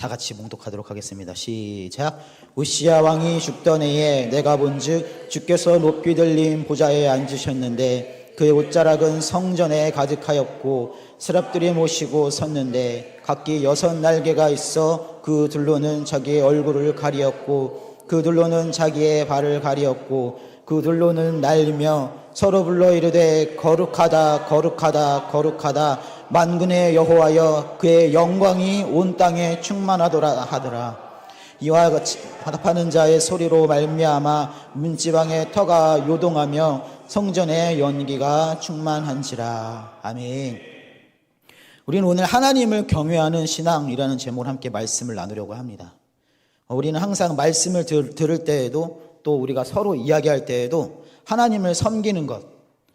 다 같이 봉독하도록 하겠습니다. 시작. 우시야 왕이 죽던 해에 내가 본즉 주께서 높이 들린 보좌에 앉으셨는데 그의 옷자락은 성전에 가득하였고 스랍들이 모시고 섰는데 각기 6날개가 있어 그 둘로는 자기의 얼굴을 가리었고 그 둘로는 자기의 발을 가리었고 그 둘로는 날리며 서로 불러 이르되 거룩하다 거룩하다 거룩하다 만군의 여호와여 그의 영광이 온 땅에 충만하더라 하더라. 이와 같이 화답하는 자의 소리로 말미암아 문지방의 터가 요동하며 성전의 연기가 충만한지라. 아멘. 우리는 오늘 하나님을 경외하는 신앙이라는 제목으로 함께 말씀을 나누려고 합니다. 우리는 항상 말씀을 들을 때에도 또 우리가 서로 이야기할 때에도 하나님을 섬기는 것,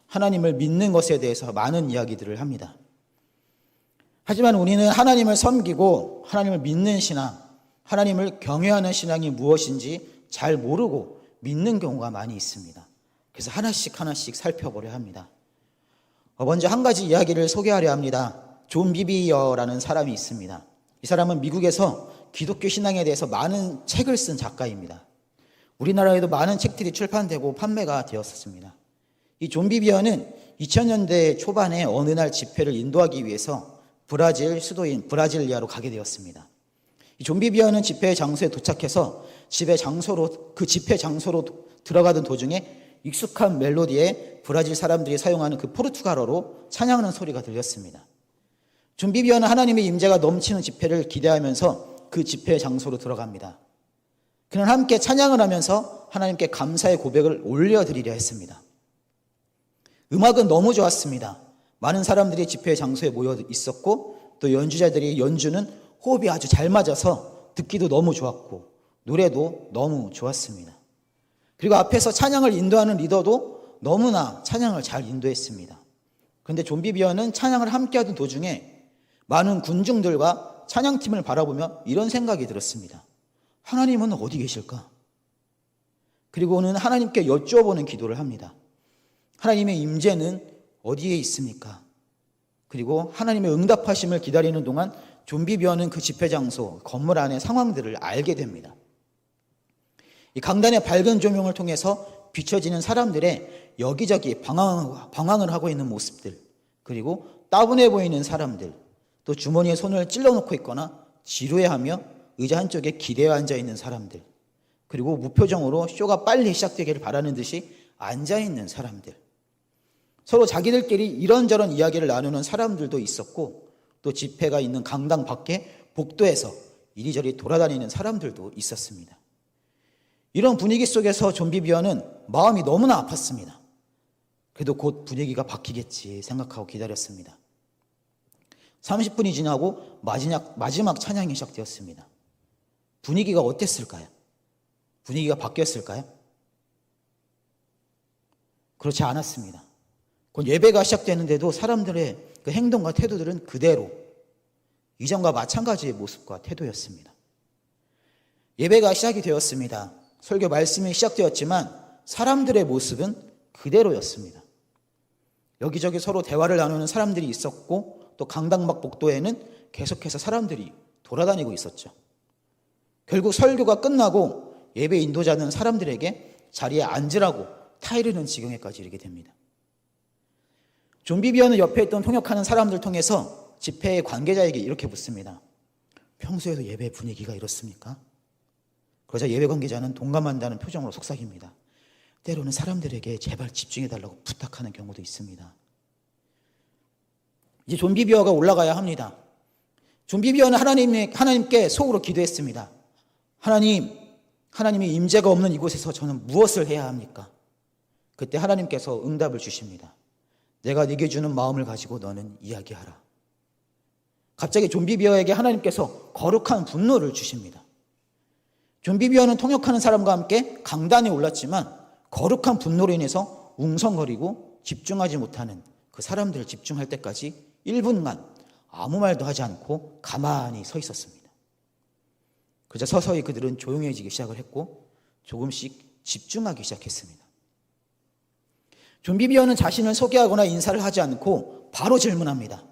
하나님을 믿는 것에 대해서 많은 이야기들을 합니다. 하지만 우리는 하나님을 섬기고 하나님을 믿는 신앙, 하나님을 경외하는 신앙이 무엇인지 잘 모르고 믿는 경우가 많이 있습니다. 그래서 하나씩 하나씩 살펴보려 합니다. 먼저 한 가지 이야기를 소개하려 합니다. 존 비비어라는 사람이 있습니다. 이 사람은 미국에서 기독교 신앙에 대해서 많은 책을 쓴 작가입니다. 우리나라에도 많은 책들이 출판되고 판매가 되었습니다. 이 존 비비어는 2000년대 초반에 어느 날 집회를 인도하기 위해서 브라질 수도인 브라질리아로 가게 되었습니다. 이 존 비비어는 집회 장소에 도착해서 그 집회 장소로 들어가던 도중에 익숙한 멜로디에 브라질 사람들이 사용하는 그 포르투갈어로 찬양하는 소리가 들렸습니다. 존 비비어는 하나님의 임재가 넘치는 집회를 기대하면서 그 집회 장소로 들어갑니다. 그는 함께 찬양을 하면서 하나님께 감사의 고백을 올려드리려 했습니다. 음악은 너무 좋았습니다. 많은 사람들이 집회 장소에 모여 있었고 또 연주자들이 연주는 호흡이 아주 잘 맞아서 듣기도 너무 좋았고 노래도 너무 좋았습니다. 그리고 앞에서 찬양을 인도하는 리더도 너무나 찬양을 잘 인도했습니다. 그런데 존 비비어는 찬양을 함께하던 도중에 많은 군중들과 찬양팀을 바라보며 이런 생각이 들었습니다. 하나님은 어디 계실까? 그리고는 하나님께 여쭈어보는 기도를 합니다. 하나님의 임재는 어디에 있습니까? 그리고 하나님의 응답하심을 기다리는 동안 존 비비어는 그 집회 장소, 건물 안의 상황들을 알게 됩니다. 이 강단의 밝은 조명을 통해서 비춰지는 사람들의 여기저기 방황을 하고 있는 모습들, 그리고 따분해 보이는 사람들, 또 주머니에 손을 찔러놓고 있거나 지루해하며 의자 한쪽에 기대어 앉아있는 사람들, 그리고 무표정으로 쇼가 빨리 시작되기를 바라는 듯이 앉아있는 사람들, 서로 자기들끼리 이런저런 이야기를 나누는 사람들도 있었고 또 집회가 있는 강당 밖에 복도에서 이리저리 돌아다니는 사람들도 있었습니다. 이런 분위기 속에서 존 비비어는 마음이 너무나 아팠습니다. 그래도 곧 분위기가 바뀌겠지 생각하고 기다렸습니다. 30분이 지나고 마지막 찬양이 시작되었습니다. 분위기가 어땠을까요? 분위기가 바뀌었을까요? 그렇지 않았습니다. 곧 예배가 시작되는데도 사람들의 그 행동과 태도들은 그대로 이전과 마찬가지의 모습과 태도였습니다. 예배가 시작이 되었습니다. 설교 말씀이 시작되었지만 사람들의 모습은 그대로였습니다. 여기저기 서로 대화를 나누는 사람들이 있었고 또 강당 밖 복도에는 계속해서 사람들이 돌아다니고 있었죠. 결국 설교가 끝나고 예배 인도자는 사람들에게 자리에 앉으라고 타이르는 지경에까지 이르게 됩니다. 존 비비어는 옆에 있던 통역하는 사람들 통해서 집회의 관계자에게 이렇게 묻습니다. 평소에도 예배 분위기가 이렇습니까? 그러자 예배 관계자는 동감한다는 표정으로 속삭입니다. 때로는 사람들에게 제발 집중해달라고 부탁하는 경우도 있습니다. 이제 존 비비어가 올라가야 합니다. 존 비비어는 하나님께 속으로 기도했습니다. 하나님의 임재가 없는 이곳에서 저는 무엇을 해야 합니까? 그때 하나님께서 응답을 주십니다. 내가 네게 주는 마음을 가지고 너는 이야기하라. 갑자기 존 비비어에게 하나님께서 거룩한 분노를 주십니다. 존 비비어는 통역하는 사람과 함께 강단에 올랐지만 거룩한 분노로 인해서 웅성거리고 집중하지 못하는 그 사람들을 집중할 때까지 1분간 아무 말도 하지 않고 가만히 서 있었습니다. 그저 서서히 그들은 조용해지기 시작을 했고 조금씩 집중하기 시작했습니다. 존 비비어는 자신을 소개하거나 인사를 하지 않고 바로 질문합니다.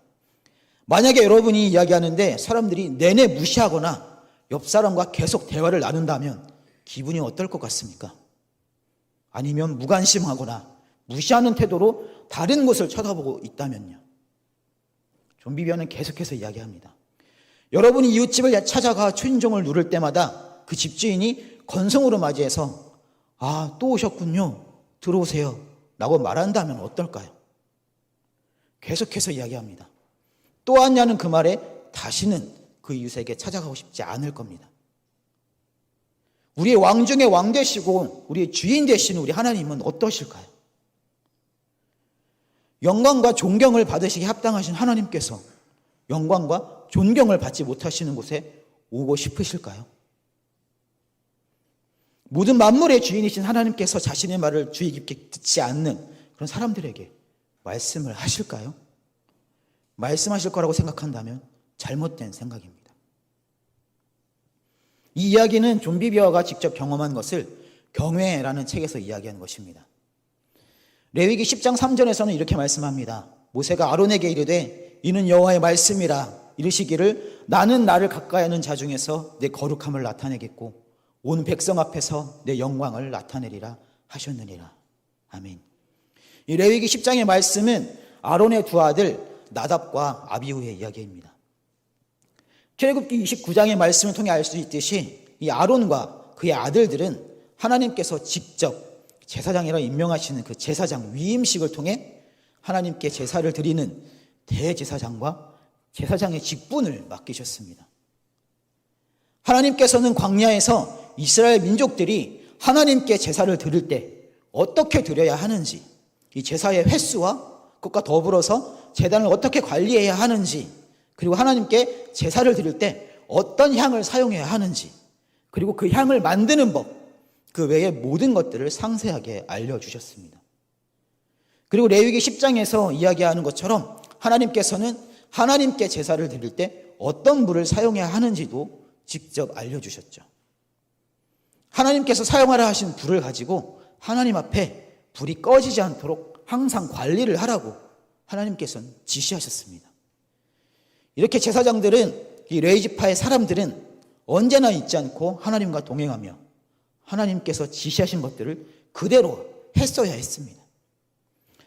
만약에 여러분이 이야기하는데 사람들이 내내 무시하거나 옆 사람과 계속 대화를 나눈다면 기분이 어떨 것 같습니까? 아니면 무관심하거나 무시하는 태도로 다른 곳을 쳐다보고 있다면요. 좀비비어는 계속해서 이야기합니다. 여러분이 이웃집을 찾아가 초인종을 누를 때마다 그 집주인이 건성으로 맞이해서 또 오셨군요. 들어오세요. 라고 말한다면 어떨까요? 계속해서 이야기합니다. 또 왔냐는 그 말에 다시는 그 이웃에게 찾아가고 싶지 않을 겁니다. 우리의 왕 중에 왕 되시고 우리의 주인 되시는 우리 하나님은 어떠실까요? 영광과 존경을 받으시기 합당하신 하나님께서 영광과 존경을 받지 못하시는 곳에 오고 싶으실까요? 모든 만물의 주인이신 하나님께서 자신의 말을 주의 깊게 듣지 않는 그런 사람들에게 말씀을 하실까요? 말씀하실 거라고 생각한다면 잘못된 생각입니다. 이 이야기는 좀비비어가 직접 경험한 것을 경외라는 책에서 이야기한 것입니다. 레위기 10장 3절에서는 이렇게 말씀합니다. 모세가 아론에게 이르되 이는 여호와의 말씀이라 이르시기를 나는 나를 가까이하는 자 중에서 내 거룩함을 나타내겠고 온 백성 앞에서 내 영광을 나타내리라 하셨느니라. 아멘. 이 레위기 10장의 말씀은 아론의 두 아들 나답과 아비후의 이야기입니다. 출애굽기 29장의 말씀을 통해 알 수 있듯이 이 아론과 그의 아들들은 하나님께서 직접 제사장이라 임명하시는 그 제사장 위임식을 통해 하나님께 제사를 드리는 대제사장과 제사장의 직분을 맡기셨습니다. 하나님께서는 광야에서 이스라엘 민족들이 하나님께 제사를 드릴 때 어떻게 드려야 하는지, 이 제사의 횟수와 그것과 더불어서 제단을 어떻게 관리해야 하는지, 그리고 하나님께 제사를 드릴 때 어떤 향을 사용해야 하는지, 그리고 그 향을 만드는 법, 그 외의 모든 것들을 상세하게 알려주셨습니다. 그리고 레위기 10장에서 이야기하는 것처럼 하나님께서는 하나님께 제사를 드릴 때 어떤 불을 사용해야 하는지도 직접 알려주셨죠. 하나님께서 사용하라 하신 불을 가지고 하나님 앞에 불이 꺼지지 않도록 항상 관리를 하라고 하나님께서는 지시하셨습니다. 이렇게 제사장들은, 이 레위지파의 사람들은 언제나 잊지 않고 하나님과 동행하며 하나님께서 지시하신 것들을 그대로 했어야 했습니다.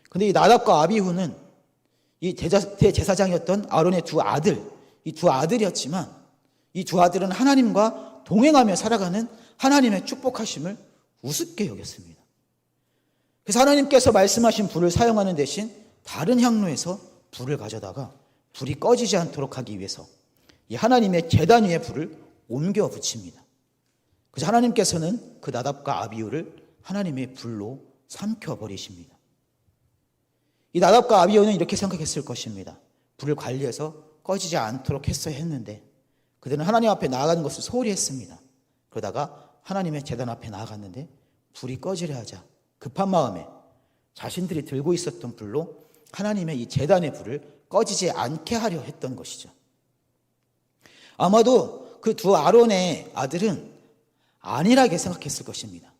그런데 이 나답과 아비후는 이 대제사장이었던 아론의 두 아들, 이 두 아들이었지만 이 두 아들은 하나님과 동행하며 살아가는 하나님의 축복하심을 우습게 여겼습니다. 그래서 하나님께서 말씀하신 불을 사용하는 대신 다른 향로에서 불을 가져다가 불이 꺼지지 않도록 하기 위해서 이 하나님의 제단 위에 불을 옮겨 붙입니다. 그래서 하나님께서는 그 나답과 아비후를 하나님의 불로 삼켜버리십니다. 이 나답과 아비후는 이렇게 생각했을 것입니다. 불을 관리해서 꺼지지 않도록 했어야 했는데 그들은 하나님 앞에 나아가는 것을 소홀히 했습니다. 그러다가 하나님의 제단 앞에 나아갔는데 불이 꺼지려 하자 급한 마음에 자신들이 들고 있었던 불로 하나님의 이 제단의 불을 꺼지지 않게 하려 했던 것이죠. 아마도 그 두 아론의 아들은 안일하게 생각했을 것입니다.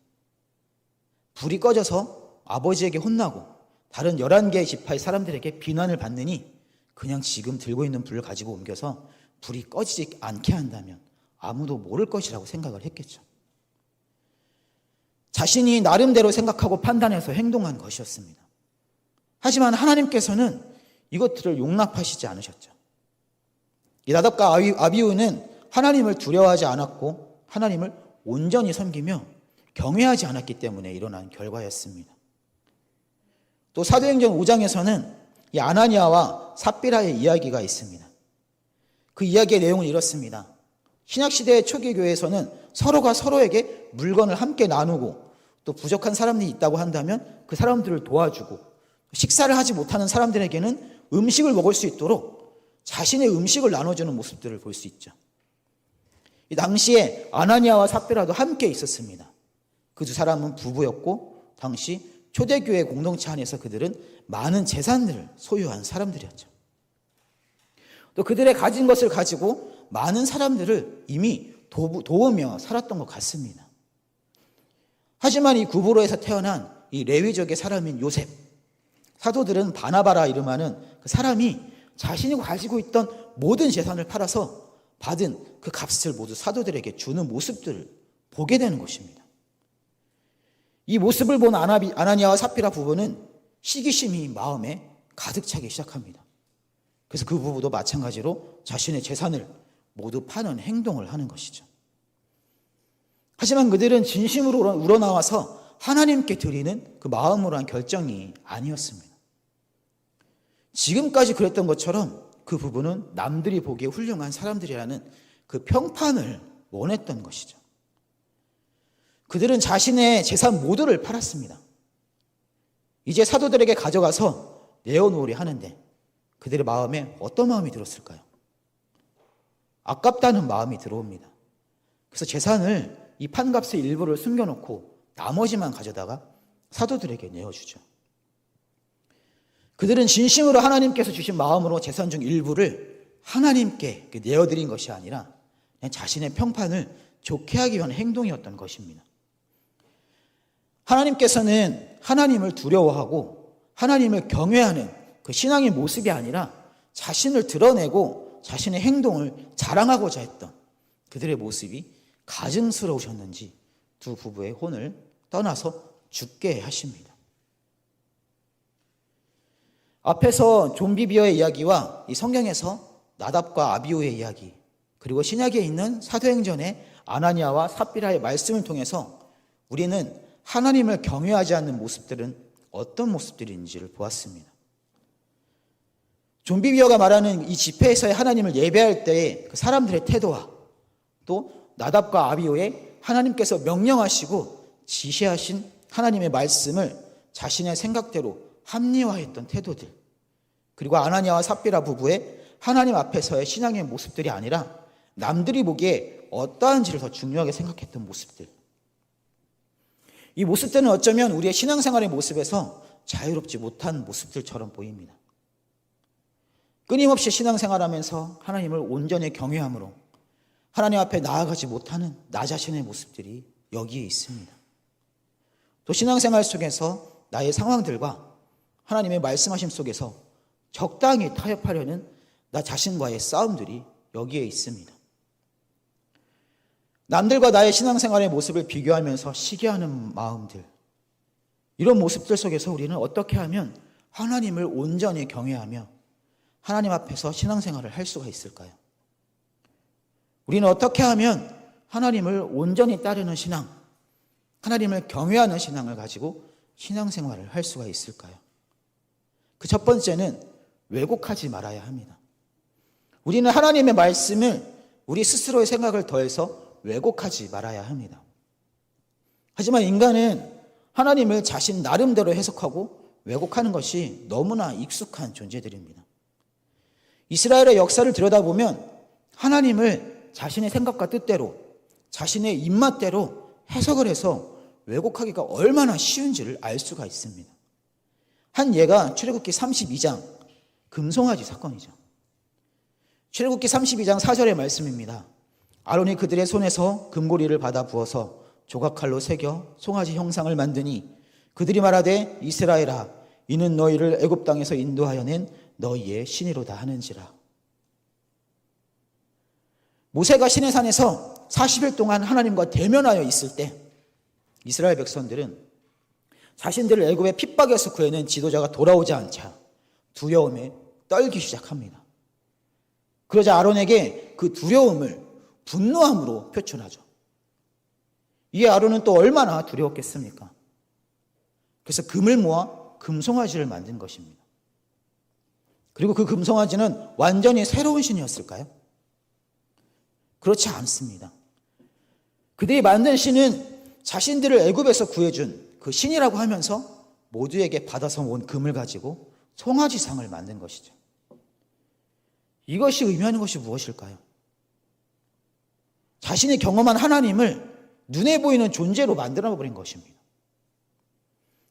불이 꺼져서 아버지에게 혼나고 다른 11개의 지파의 사람들에게 비난을 받느니 그냥 지금 들고 있는 불을 가지고 옮겨서 불이 꺼지지 않게 한다면 아무도 모를 것이라고 생각을 했겠죠. 자신이 나름대로 생각하고 판단해서 행동한 것이었습니다. 하지만 하나님께서는 이것들을 용납하시지 않으셨죠. 이 나답과 아비후는 하나님을 두려워하지 않았고 하나님을 온전히 섬기며 경외하지 않았기 때문에 일어난 결과였습니다. 또 사도행전 5장에서는 이 아나니아와 삽비라의 이야기가 있습니다. 그 이야기의 내용은 이렇습니다. 신약시대의 초기 교회에서는 서로가 서로에게 물건을 함께 나누고 또 부족한 사람들이 있다고 한다면 그 사람들을 도와주고 식사를 하지 못하는 사람들에게는 음식을 먹을 수 있도록 자신의 음식을 나눠주는 모습들을 볼 수 있죠. 이 당시에 아나니아와 삽비라도 함께 있었습니다. 그 두 사람은 부부였고 당시 초대교회 공동체 안에서 그들은 많은 재산들을 소유한 사람들이었죠. 또 그들의 가진 것을 가지고 많은 사람들을 이미 도우며 살았던 것 같습니다. 하지만 이 구브로에서 태어난 이 레위족의 사람인 요셉, 사도들은 바나바라 이름하는 그 사람이 자신이 가지고 있던 모든 재산을 팔아서 받은 그 값을 모두 사도들에게 주는 모습들을 보게 되는 것입니다. 이 모습을 본 아나니아와 삽비라 부부는 시기심이 마음에 가득 차기 시작합니다. 그래서 그 부부도 마찬가지로 자신의 재산을 모두 파는 행동을 하는 것이죠. 하지만 그들은 진심으로 우러나와서 하나님께 드리는 그 마음으로 한 결정이 아니었습니다. 지금까지 그랬던 것처럼 그 부부는 남들이 보기에 훌륭한 사람들이라는 그 평판을 원했던 것이죠. 그들은 자신의 재산 모두를 팔았습니다. 이제 사도들에게 가져가서 내어놓으려 하는데 그들의 마음에 어떤 마음이 들었을까요? 아깝다는 마음이 들어옵니다. 그래서 재산을 이 판값의 일부를 숨겨놓고 나머지만 가져다가 사도들에게 내어주죠. 그들은 진심으로 하나님께서 주신 마음으로 재산 중 일부를 하나님께 내어드린 것이 아니라 그냥 자신의 평판을 좋게 하기 위한 행동이었던 것입니다. 하나님께서는 하나님을 두려워하고 하나님을 경외하는 그 신앙의 모습이 아니라 자신을 드러내고 자신의 행동을 자랑하고자 했던 그들의 모습이 가증스러우셨는지 두 부부의 혼을 떠나서 죽게 하십니다. 앞에서 좀비비어의 이야기와 이 성경에서 나답과 아비후의 이야기, 그리고 신약에 있는 사도행전의 아나니아와 삽비라의 말씀을 통해서 우리는 하나님을 경외하지 않는 모습들은 어떤 모습들인지를 보았습니다. 좀비비어가 말하는 이 집회에서의 하나님을 예배할 때의 그 사람들의 태도와 또 나답과 아비후의 하나님께서 명령하시고 지시하신 하나님의 말씀을 자신의 생각대로 합리화했던 태도들, 그리고 아나니아와 삽비라 부부의 하나님 앞에서의 신앙의 모습들이 아니라 남들이 보기에 어떠한지를 더 중요하게 생각했던 모습들, 이 모습들은 어쩌면 우리의 신앙생활의 모습에서 자유롭지 못한 모습들처럼 보입니다. 끊임없이 신앙생활하면서 하나님을 온전히 경외함으로 하나님 앞에 나아가지 못하는 나 자신의 모습들이 여기에 있습니다. 또 신앙생활 속에서 나의 상황들과 하나님의 말씀하심 속에서 적당히 타협하려는 나 자신과의 싸움들이 여기에 있습니다. 남들과 나의 신앙생활의 모습을 비교하면서 시기하는 마음들, 이런 모습들 속에서 우리는 어떻게 하면 하나님을 온전히 경외하며 하나님 앞에서 신앙생활을 할 수가 있을까요? 우리는 어떻게 하면 하나님을 온전히 따르는 신앙, 하나님을 경외하는 신앙을 가지고 신앙생활을 할 수가 있을까요? 그 첫 번째는 왜곡하지 말아야 합니다. 우리는 하나님의 말씀을 우리 스스로의 생각을 더해서 왜곡하지 말아야 합니다. 하지만 인간은 하나님을 자신 나름대로 해석하고 왜곡하는 것이 너무나 익숙한 존재들입니다. 이스라엘의 역사를 들여다보면 하나님을 자신의 생각과 뜻대로, 자신의 입맛대로 해석을 해서 왜곡하기가 얼마나 쉬운지를 알 수가 있습니다. 한 예가 출애굽기 32장 금송아지 사건이죠. 출애굽기 32장 4절의 말씀입니다. 아론이 그들의 손에서 금고리를 받아 부어서 조각칼로 새겨 송아지 형상을 만드니 그들이 말하되 이스라엘아 이는 너희를 애굽 땅에서 인도하여 낸 너희의 신이로다 하는지라. 모세가 시내산에서 40일 동안 하나님과 대면하여 있을 때 이스라엘 백성들은 자신들을 애굽의 핍박에서 구해낸 지도자가 돌아오지 않자 두려움에 떨기 시작합니다. 그러자 아론에게 그 두려움을 분노함으로 표현하죠. 이에 아론은 또 얼마나 두려웠겠습니까? 그래서 금을 모아 금송아지를 만든 것입니다. 그리고 그 금송아지는 완전히 새로운 신이었을까요? 그렇지 않습니다. 그들이 만든 신은 자신들을 애굽에서 구해준 그 신이라고 하면서 모두에게 받아서 온 금을 가지고 송아지상을 만든 것이죠. 이것이 의미하는 것이 무엇일까요? 자신이 경험한 하나님을 눈에 보이는 존재로 만들어버린 것입니다.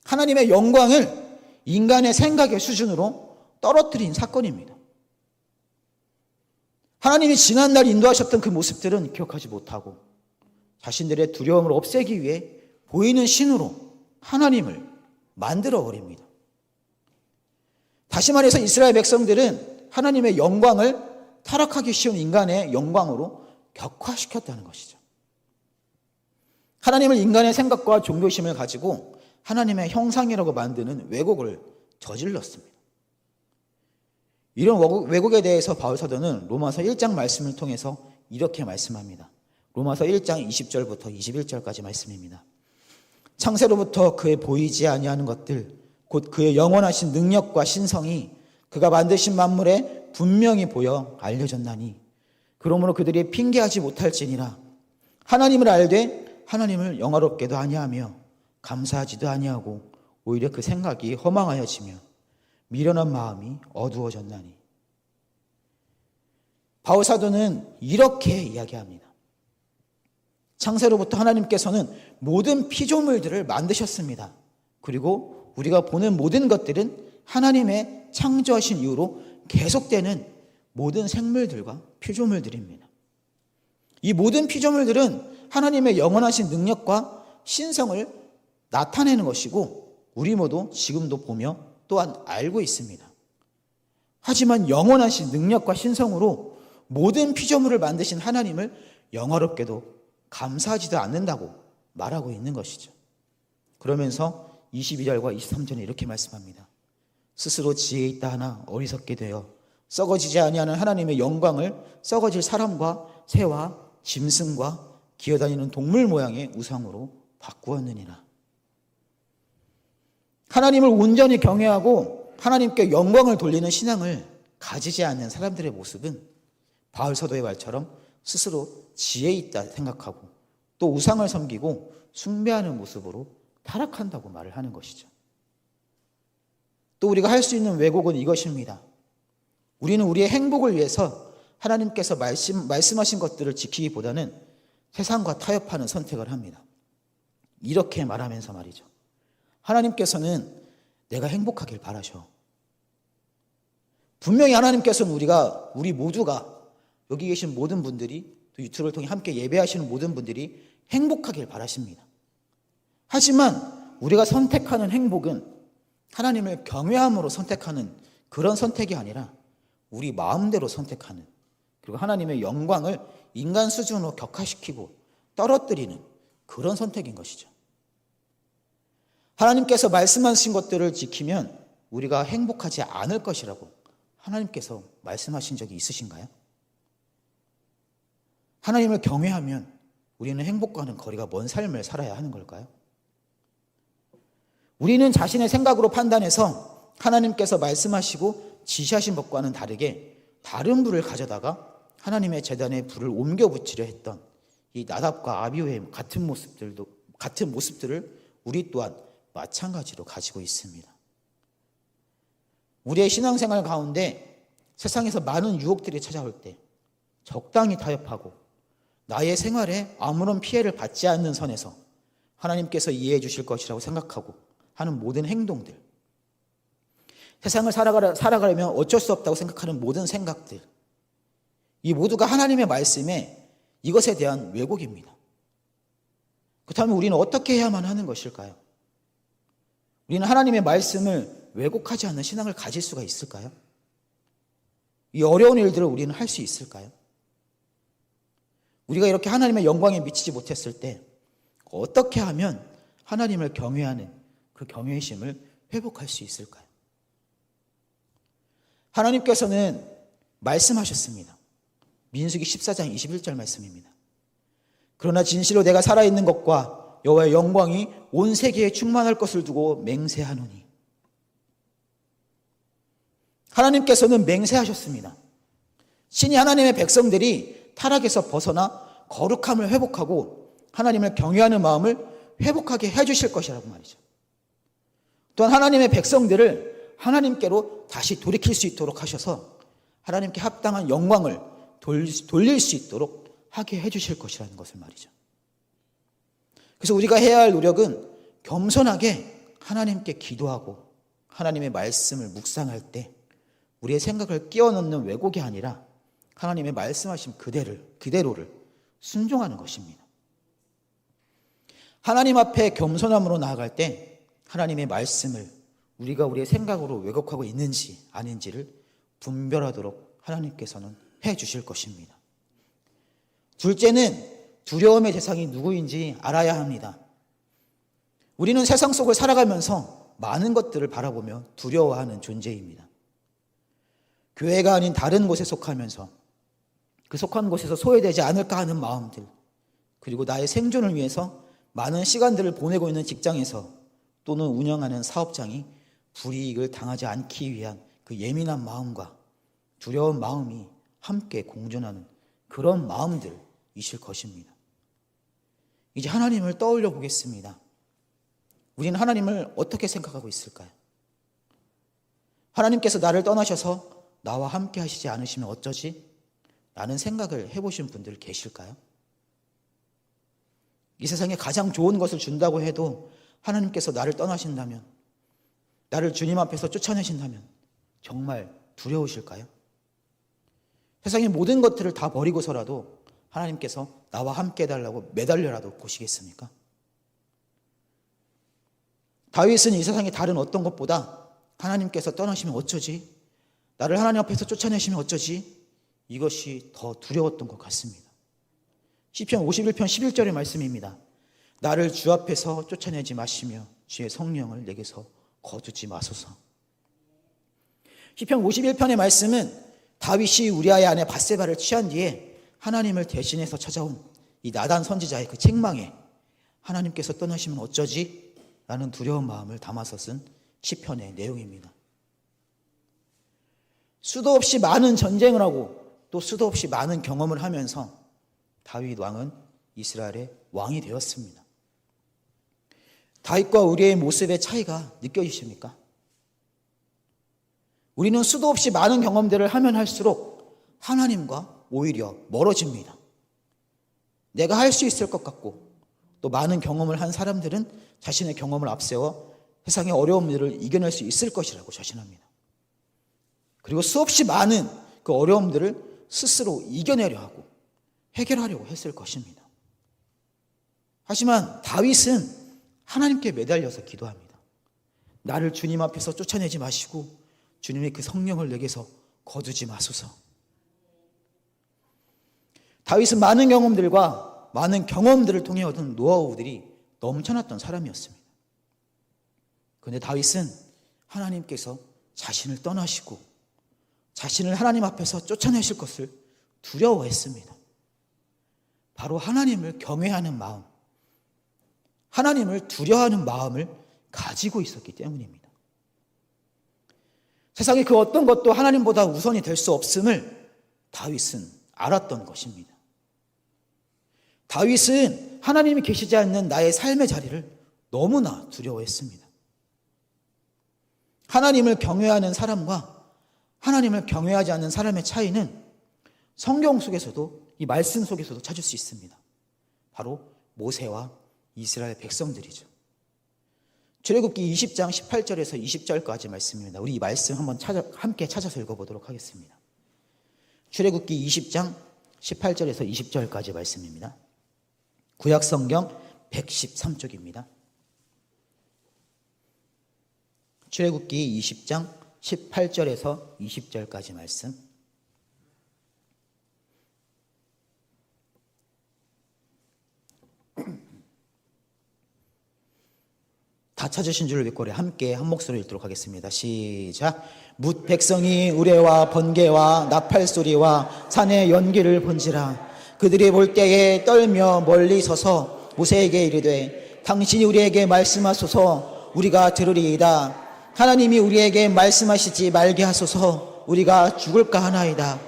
하나님의 영광을 인간의 생각의 수준으로 떨어뜨린 사건입니다. 하나님이 지난날 인도하셨던 그 모습들은 기억하지 못하고 자신들의 두려움을 없애기 위해 보이는 신으로 하나님을 만들어버립니다. 다시 말해서 이스라엘 백성들은 하나님의 영광을 타락하기 쉬운 인간의 영광으로 격화시켰다는 것이죠. 하나님을 인간의 생각과 종교심을 가지고 하나님의 형상이라고 만드는 왜곡을 저질렀습니다. 이런 왜곡에 대해서 바울 사도는 로마서 1장 말씀을 통해서 이렇게 말씀합니다. 로마서 1장 20절부터 21절까지 말씀입니다. 창세로부터 그의 보이지 아니하는 것들 곧 그의 영원하신 능력과 신성이 그가 만드신 만물에 분명히 보여 알려졌나니 그러므로 그들이 핑계하지 못할지니라. 하나님을 알되 하나님을 영화롭게도 아니하며 감사하지도 아니하고 오히려 그 생각이 허망하여지며 미련한 마음이 어두워졌나니. 바울 사도는 이렇게 이야기합니다. 창세로부터 하나님께서는 모든 피조물들을 만드셨습니다. 그리고 우리가 보는 모든 것들은 하나님의 창조하신 이후로 계속되는 모든 생물들과 피조물들입니다. 이 모든 피조물들은 하나님의 영원하신 능력과 신성을 나타내는 것이고 우리 모두 지금도 보며 또한 알고 있습니다. 하지만 영원하신 능력과 신성으로 모든 피조물을 만드신 하나님을 영화롭게도 감사하지도 않는다고 말하고 있는 것이죠. 그러면서 22절과 23절에 이렇게 말씀합니다. 스스로 지혜 있다 하나 어리석게 되어 썩어지지 아니하는 하나님의 영광을 썩어질 사람과 새와 짐승과 기어다니는 동물 모양의 우상으로 바꾸었느니라. 하나님을 온전히 경외하고 하나님께 영광을 돌리는 신앙을 가지지 않는 사람들의 모습은 바울 사도의 말처럼 스스로 지혜 있다 생각하고 또 우상을 섬기고 숭배하는 모습으로 타락한다고 말을 하는 것이죠. 또 우리가 할 수 있는 왜곡은 이것입니다. 우리는 우리의 행복을 위해서 하나님께서 말씀하신 것들을 지키기보다는 세상과 타협하는 선택을 합니다. 이렇게 말하면서 말이죠. 하나님께서는 내가 행복하길 바라셔. 분명히 하나님께서는 우리 모두가 여기 계신 모든 분들이 또 유튜브를 통해 함께 예배하시는 모든 분들이 행복하길 바라십니다. 하지만 우리가 선택하는 행복은 하나님을 경외함으로 선택하는 그런 선택이 아니라 우리 마음대로 선택하는 그리고 하나님의 영광을 인간 수준으로 격화시키고 떨어뜨리는 그런 선택인 것이죠. 하나님께서 말씀하신 것들을 지키면 우리가 행복하지 않을 것이라고 하나님께서 말씀하신 적이 있으신가요? 하나님을 경외하면 우리는 행복과는 거리가 먼 삶을 살아야 하는 걸까요? 우리는 자신의 생각으로 판단해서 하나님께서 말씀하시고 지시하신 것과는 다르게 다른 불을 가져다가 하나님의 제단에 불을 옮겨 붙이려 했던 이 나답과 아비후의 같은 모습들을 우리 또한 마찬가지로 가지고 있습니다. 우리의 신앙생활 가운데 세상에서 많은 유혹들이 찾아올 때 적당히 타협하고 나의 생활에 아무런 피해를 받지 않는 선에서 하나님께서 이해해 주실 것이라고 생각하고 하는 모든 행동들, 세상을 살아가려면 어쩔 수 없다고 생각하는 모든 생각들, 이 모두가 하나님의 말씀에 이것에 대한 왜곡입니다. 그렇다면 우리는 어떻게 해야만 하는 것일까요? 우리는 하나님의 말씀을 왜곡하지 않는 신앙을 가질 수가 있을까요? 이 어려운 일들을 우리는 할 수 있을까요? 우리가 이렇게 하나님의 영광에 미치지 못했을 때 어떻게 하면 하나님을 경외하는 그 경외심을 회복할 수 있을까요? 하나님께서는 말씀하셨습니다. 민수기 14장 21절 말씀입니다. 그러나 진실로 내가 살아있는 것과 여호와의 영광이 온 세계에 충만할 것을 두고 맹세하노니. 하나님께서는 맹세하셨습니다. 신이 하나님의 백성들이 타락에서 벗어나 거룩함을 회복하고 하나님을 경외하는 마음을 회복하게 해주실 것이라고 말이죠. 또한 하나님의 백성들을 하나님께로 다시 돌이킬 수 있도록 하셔서 하나님께 합당한 영광을 돌릴 수 있도록 하게 해주실 것이라는 것을 말이죠. 그래서 우리가 해야 할 노력은 겸손하게 하나님께 기도하고 하나님의 말씀을 묵상할 때 우리의 생각을 끼워 넣는 왜곡이 아니라 하나님의 말씀하신 그대로를 순종하는 것입니다. 하나님 앞에 겸손함으로 나아갈 때 하나님의 말씀을 우리가 우리의 생각으로 왜곡하고 있는지 아닌지를 분별하도록 하나님께서는 해 주실 것입니다. 둘째는 두려움의 대상이 누구인지 알아야 합니다. 우리는 세상 속을 살아가면서 많은 것들을 바라보며 두려워하는 존재입니다. 교회가 아닌 다른 곳에 속하면서 그 속한 곳에서 소외되지 않을까 하는 마음들, 그리고 나의 생존을 위해서 많은 시간들을 보내고 있는 직장에서 또는 운영하는 사업장이 불이익을 당하지 않기 위한 그 예민한 마음과 두려운 마음이 함께 공존하는 그런 마음들이실 것입니다. 이제 하나님을 떠올려 보겠습니다. 우리는 하나님을 어떻게 생각하고 있을까요? 하나님께서 나를 떠나셔서 나와 함께 하시지 않으시면 어쩌지? 라는 생각을 해보신 분들 계실까요? 이 세상에 가장 좋은 것을 준다고 해도 하나님께서 나를 떠나신다면, 나를 주님 앞에서 쫓아내신다면 정말 두려우실까요? 세상의 모든 것들을 다 버리고서라도 하나님께서 나와 함께 해달라고 매달려라도 보시겠습니까? 다윗은 이 세상의 다른 어떤 것보다 하나님께서 떠나시면 어쩌지? 나를 하나님 앞에서 쫓아내시면 어쩌지? 이것이 더 두려웠던 것 같습니다. 시편 51편 11절의 말씀입니다. 나를 주 앞에서 쫓아내지 마시며 주의 성령을 내게서 거두지 마소서. 시편 51편의 말씀은 다윗이 우리아의 아내 밧세바를 취한 뒤에 하나님을 대신해서 찾아온 이 나단 선지자의 그 책망에 하나님께서 떠나시면 어쩌지? 라는 두려운 마음을 담아서 쓴 시편의 내용입니다. 수도 없이 많은 전쟁을 하고 또 수도 없이 많은 경험을 하면서 다윗 왕은 이스라엘의 왕이 되었습니다. 다윗과 우리의 모습의 차이가 느껴지십니까? 우리는 수도 없이 많은 경험들을 하면 할수록 하나님과 오히려 멀어집니다. 내가 할 수 있을 것 같고 또 많은 경험을 한 사람들은 자신의 경험을 앞세워 세상의 어려운 일을 이겨낼 수 있을 것이라고 자신합니다. 그리고 수없이 많은 그 어려움들을 스스로 이겨내려 하고 해결하려고 했을 것입니다. 하지만 다윗은 하나님께 매달려서 기도합니다. 나를 주님 앞에서 쫓아내지 마시고 주님의 그 성령을 내게서 거두지 마소서. 다윗은 많은 경험들과 많은 경험들을 통해 얻은 노하우들이 넘쳐났던 사람이었습니다. 그런데 다윗은 하나님께서 자신을 떠나시고 자신을 하나님 앞에서 쫓아내실 것을 두려워했습니다. 바로 하나님을 경외하는 마음, 하나님을 두려워하는 마음을 가지고 있었기 때문입니다. 세상의 그 어떤 것도 하나님보다 우선이 될 수 없음을 다윗은 알았던 것입니다. 다윗은 하나님이 계시지 않는 나의 삶의 자리를 너무나 두려워했습니다. 하나님을 경외하는 사람과 하나님을 경외하지 않는 사람의 차이는 성경 속에서도 이 말씀 속에서도 찾을 수 있습니다. 바로 모세와 이스라엘 백성들이죠. 출애굽기 20장 18절에서 20절까지 말씀입니다. 우리 이 말씀 한번 함께 찾아서 읽어보도록 하겠습니다. 출애굽기 20장 18절에서 20절까지 말씀입니다. 구약성경 113쪽입니다. 출애굽기 20장 18절에서 20절까지 말씀. 다 찾으신 줄 믿고 함께 한 목소리로 읽도록 하겠습니다. 시작. 뭇 백성이 우레와 번개와 나팔 소리와 산의 연기를 본지라. 그들이 볼 때에 떨며 멀리 서서 모세에게 이르되 당신이 우리에게 말씀하소서 우리가 들으리이다. 하나님이 우리에게 말씀하시지 말게 하소서 우리가 죽을까 하나이다.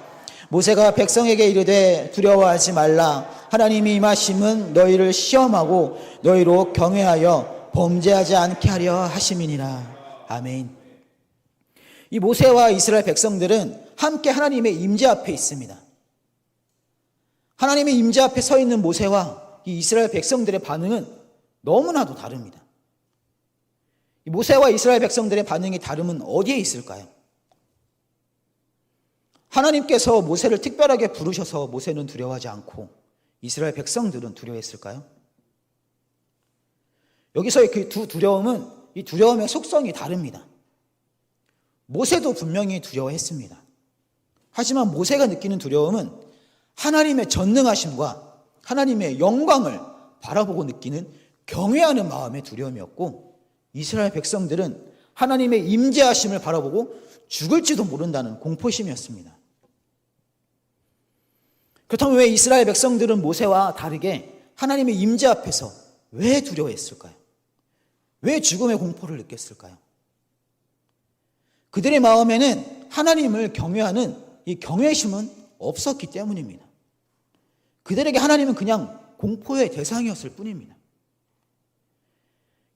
모세가 백성에게 이르되 두려워하지 말라. 하나님이 임하심은 너희를 시험하고 너희로 경외하여 범죄하지 않게 하려 하심이니라. 아멘. 이 모세와 이스라엘 백성들은 함께 하나님의 임재 앞에 있습니다. 하나님의 임재 앞에 서 있는 모세와 이 이스라엘 백성들의 반응은 너무나도 다릅니다. 이 모세와 이스라엘 백성들의 반응이 다름은 어디에 있을까요? 하나님께서 모세를 특별하게 부르셔서 모세는 두려워하지 않고 이스라엘 백성들은 두려워했을까요? 여기서의 그 두 두려움은 이 두려움의 속성이 다릅니다. 모세도 분명히 두려워했습니다. 하지만 모세가 느끼는 두려움은 하나님의 전능하심과 하나님의 영광을 바라보고 느끼는 경외하는 마음의 두려움이었고, 이스라엘 백성들은 하나님의 임재하심을 바라보고 죽을지도 모른다는 공포심이었습니다. 그렇다면 왜 이스라엘 백성들은 모세와 다르게 하나님의 임재 앞에서 왜 두려워했을까요? 왜 죽음의 공포를 느꼈을까요? 그들의 마음에는 하나님을 경외하는 이 경외심은 없었기 때문입니다. 그들에게 하나님은 그냥 공포의 대상이었을 뿐입니다.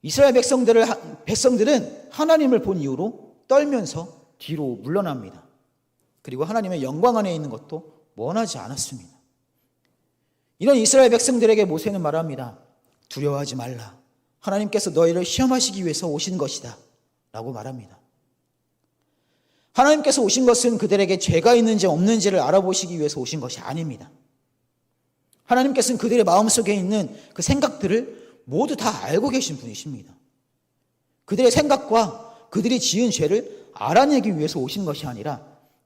이스라엘 백성들은 하나님을 본 이후로 떨면서 뒤로 물러납니다. 그리고 하나님의 영광 안에 있는 것도 원하지 않았습니다. 이런 이스라엘 백성들에게 모세는 말합니다. 두려워하지 말라. 하나님께서 너희를 시험하시기 위해서 오신 것이다 라고 말합니다. 하나님께서 오신 것은 그들에게 죄가 있는지 없는지를 알아보시기 위해서 오신 것이 아닙니다. 하나님께서는 그들의 마음속에 있는 그 생각들을 모두 다 알고 계신 분이십니다. 그들의 생각과 그들이 지은 죄를 알아내기 위해서 오신 것이 아니라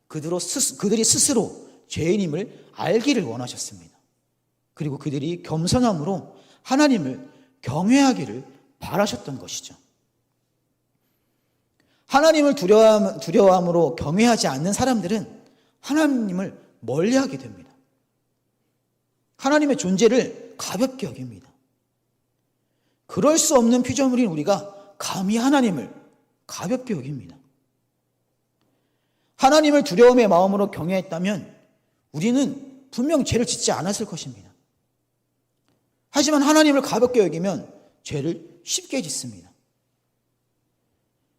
그들이 스스로 죄인임을 알기를 원하셨습니다. 그리고 그들이 겸손함으로 하나님을 경외하기를 바라셨던 것이죠. 하나님을 두려워함으로 경외하지 않는 사람들은 하나님을 멀리하게 됩니다. 하나님의 존재를 가볍게 여깁니다. 그럴 수 없는 피조물인 우리가 감히 하나님을 가볍게 여깁니다. 하나님을 두려움의 마음으로 경외했다면 우리는 분명 죄를 짓지 않았을 것입니다. 하지만 하나님을 가볍게 여기면 죄를 쉽게 짓습니다.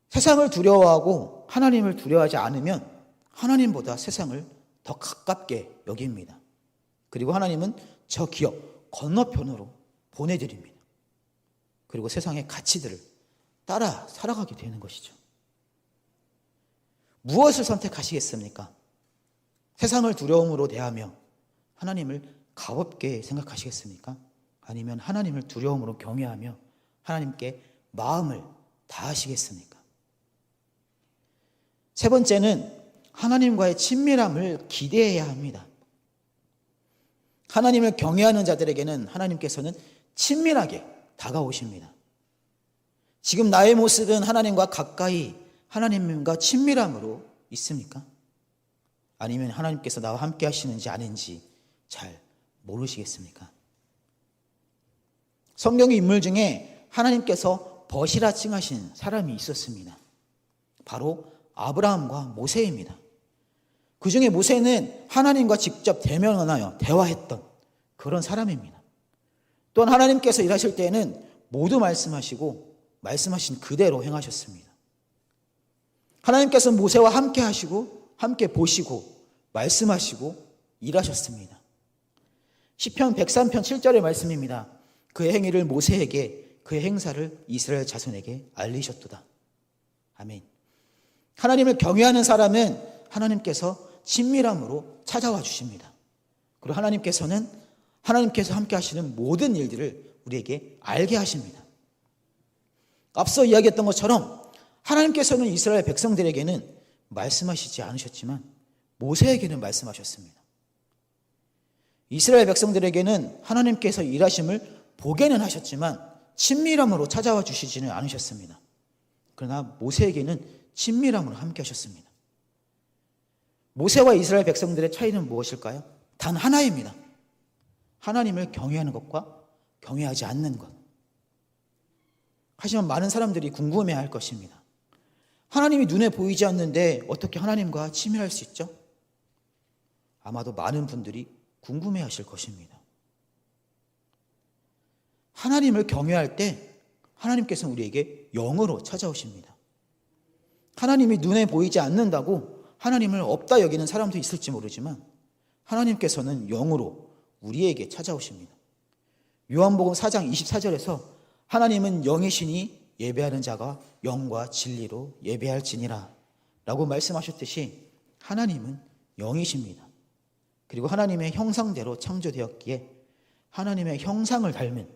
세상을 두려워하고 하나님을 두려워하지 않으면 하나님보다 세상을 더 가깝게 여깁니다. 그리고 하나님은 저 기업 건너편으로 보내드립니다. 그리고 세상의 가치들을 따라 살아가게 되는 것이죠. 무엇을 선택하시겠습니까? 세상을 두려움으로 대하며 하나님을 가볍게 생각하시겠습니까? 아니면 하나님을 두려움으로 경외하며 하나님께 마음을 다하시겠습니까? 세 번째는 하나님과의 친밀함을 기대해야 합니다. 하나님을 경외하는 자들에게는 하나님께서는 친밀하게 다가오십니다. 지금 나의 모습은 하나님과 가까이 하나님과 친밀함으로 있습니까? 아니면 하나님께서 나와 함께 하시는지 아닌지 잘 모르시겠습니까? 성경의 인물 중에 하나님께서 벗이라 칭하신 사람이 있었습니다. 바로 아브라함과 모세입니다. 그 중에 모세는 하나님과 직접 대면하여 대화했던 그런 사람입니다. 또한 하나님께서 일하실 때에는 모두 말씀하시고 말씀하신 그대로 행하셨습니다. 하나님께서 모세와 함께 하시고 함께 보시고 말씀하시고 일하셨습니다. 시편 103편 7절의 말씀입니다. 그의 행위를 모세에게 그의 행사를 이스라엘 자손에게 알리셨도다. 아멘. 하나님을 경외하는 사람은 하나님께서 친밀함으로 찾아와 주십니다. 그리고 하나님께서 함께 하시는 모든 일들을 우리에게 알게 하십니다. 앞서 이야기했던 것처럼 하나님께서는 이스라엘 백성들에게는 말씀하시지 않으셨지만 모세에게는 말씀하셨습니다. 이스라엘 백성들에게는 하나님께서 일하심을 보게는 하셨지만 친밀함으로 찾아와 주시지는 않으셨습니다. 그러나 모세에게는 친밀함으로 함께 하셨습니다. 모세와 이스라엘 백성들의 차이는 무엇일까요? 단 하나입니다. 하나님을 경외하는 것과 경외하지 않는 것. 하지만 많은 사람들이 궁금해할 것입니다. 하나님이 눈에 보이지 않는데 어떻게 하나님과 친밀할 수 있죠? 아마도 많은 분들이 궁금해하실 것입니다. 하나님을 경외할 때 하나님께서는 우리에게 영으로 찾아오십니다. 하나님이 눈에 보이지 않는다고 하나님을 없다 여기는 사람도 있을지 모르지만 하나님께서는 영으로 우리에게 찾아오십니다. 요한복음 4장 24절에서 하나님은 영이시니 예배하는 자가 영과 진리로 예배할지니라 라고 말씀하셨듯이 하나님은 영이십니다. 그리고 하나님의 형상대로 창조되었기에 하나님의 형상을 닮은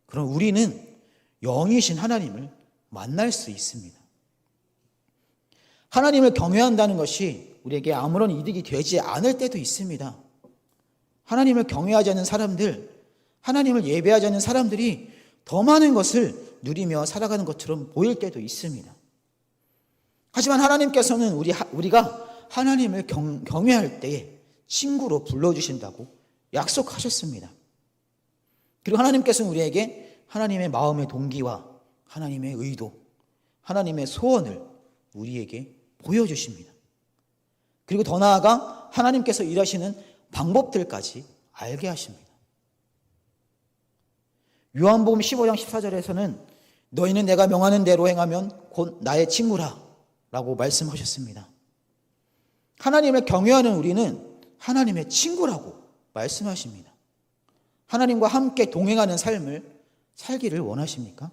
그런 우리는 영이신 하나님을 만날 수 있습니다. 하나님을 경외한다는 것이 우리에게 아무런 이득이 되지 않을 때도 있습니다. 하나님을 경외하지 않는 사람들, 하나님을 예배하지 않는 사람들이 더 많은 것을 누리며 살아가는 것처럼 보일 때도 있습니다. 하지만 하나님께서는 우리가 하나님을 경외할 때에 친구로 불러주신다고 약속하셨습니다. 그리고 하나님께서는 우리에게 하나님의 마음의 동기와 하나님의 의도, 하나님의 소원을 우리에게 보여주십니다. 그리고 더 나아가 하나님께서 일하시는 방법들까지 알게 하십니다. 요한복음 15장 14절에서는 너희는 내가 명하는 대로 행하면 곧 나의 친구라 라고 말씀하셨습니다. 하나님을 경외하는 우리는 하나님의 친구라고 말씀하십니다. 하나님과 함께 동행하는 삶을 살기를 원하십니까?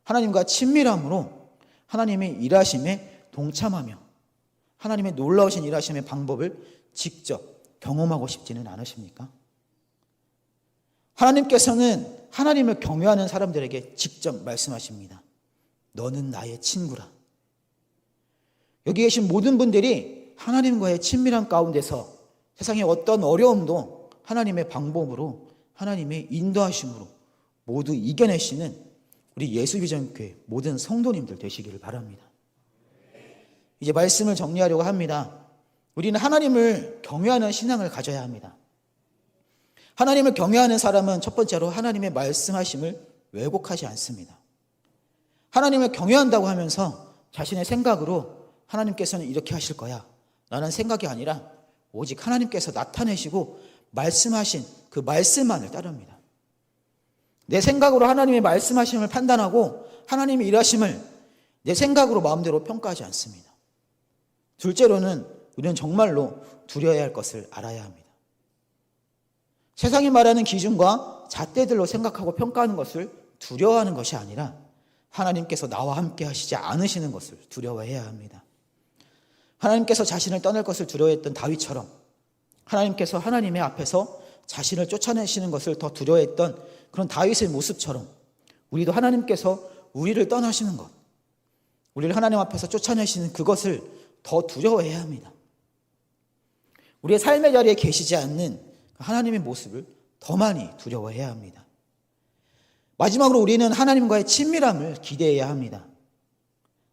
하나님과 친밀함으로 하나님의 일하심에 동참하며 하나님의 놀라우신 일하심의 방법을 직접 경험하고 싶지는 않으십니까? 하나님께서는 하나님을 경외하는 사람들에게 직접 말씀하십니다. 너는 나의 친구라. 여기 계신 모든 분들이 하나님과의 친밀한 가운데서 세상의 어떤 어려움도 하나님의 방법으로, 하나님의 인도하심으로 모두 이겨내시는 우리 예수비전교회 모든 성도님들 되시기를 바랍니다. 이제 말씀을 정리하려고 합니다. 우리는 하나님을 경외하는 신앙을 가져야 합니다. 하나님을 경외하는 사람은 첫 번째로 하나님의 말씀하심을 왜곡하지 않습니다. 하나님을 경외한다고 하면서 자신의 생각으로 하나님께서는 이렇게 하실 거야 라는 생각이 아니라 오직 하나님께서 나타내시고 말씀하신 그 말씀만을 따릅니다. 내 생각으로 하나님의 말씀하심을 판단하고 하나님의 일하심을 내 생각으로 마음대로 평가하지 않습니다. 둘째로는 우리는 정말로 두려워야 할 것을 알아야 합니다. 세상이 말하는 기준과 잣대들로 생각하고 평가하는 것을 두려워하는 것이 아니라 하나님께서 나와 함께 하시지 않으시는 것을 두려워해야 합니다. 하나님께서 자신을 떠날 것을 두려워했던 다윗처럼 하나님께서 하나님의 앞에서 자신을 쫓아내시는 것을 더 두려워했던 그런 다윗의 모습처럼 우리도 하나님께서 우리를 떠나시는 것, 우리를 하나님 앞에서 쫓아내시는 그것을 더 두려워해야 합니다. 우리의 삶의 자리에 계시지 않는 하나님의 모습을 더 많이 두려워해야 합니다. 마지막으로 우리는 하나님과의 친밀함을 기대해야 합니다.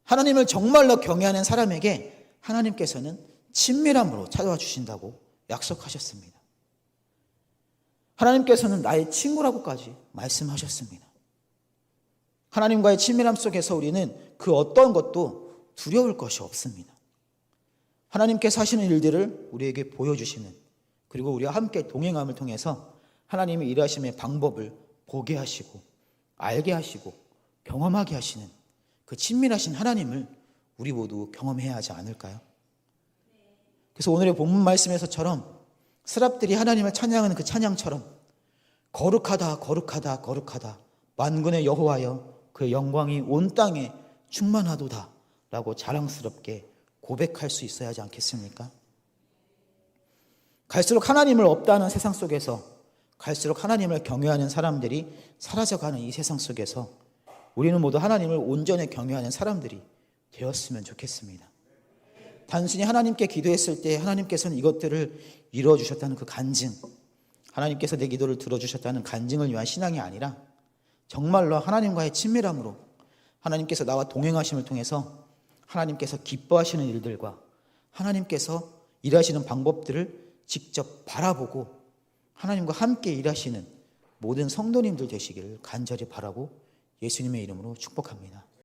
하나님을 정말로 경외하는 사람에게 하나님께서는 친밀함으로 찾아와 주신다고 약속하셨습니다. 하나님께서는 나의 친구라고까지 말씀하셨습니다. 하나님과의 친밀함 속에서 우리는 그 어떤 것도 두려울 것이 없습니다. 하나님께서 하시는 일들을 우리에게 보여주시는, 그리고 우리와 함께 동행함을 통해서 하나님의 일하심의 방법을 보게 하시고 알게 하시고 경험하게 하시는 그 친밀하신 하나님을 우리 모두 경험해야 하지 않을까요? 그래서 오늘의 본문 말씀에서처럼 스랍들이 하나님을 찬양하는 그 찬양처럼 거룩하다 거룩하다 거룩하다 만군의 여호와여 그의 영광이 온 땅에 충만하도다 라고 자랑스럽게 고백할 수 있어야 하지 않겠습니까? 갈수록 하나님을 없다는 세상 속에서, 갈수록 하나님을 경외하는 사람들이 사라져가는 이 세상 속에서 우리는 모두 하나님을 온전히 경외하는 사람들이 되었으면 좋겠습니다. 단순히 하나님께 기도했을 때 하나님께서는 이것들을 이루어주셨다는 그 간증, 하나님께서 내 기도를 들어주셨다는 간증을 위한 신앙이 아니라 정말로 하나님과의 친밀함으로 하나님께서 나와 동행하심을 통해서 하나님께서 기뻐하시는 일들과 하나님께서 일하시는 방법들을 직접 바라보고 하나님과 함께 일하시는 모든 성도님들 되시기를 간절히 바라고 예수님의 이름으로 축복합니다.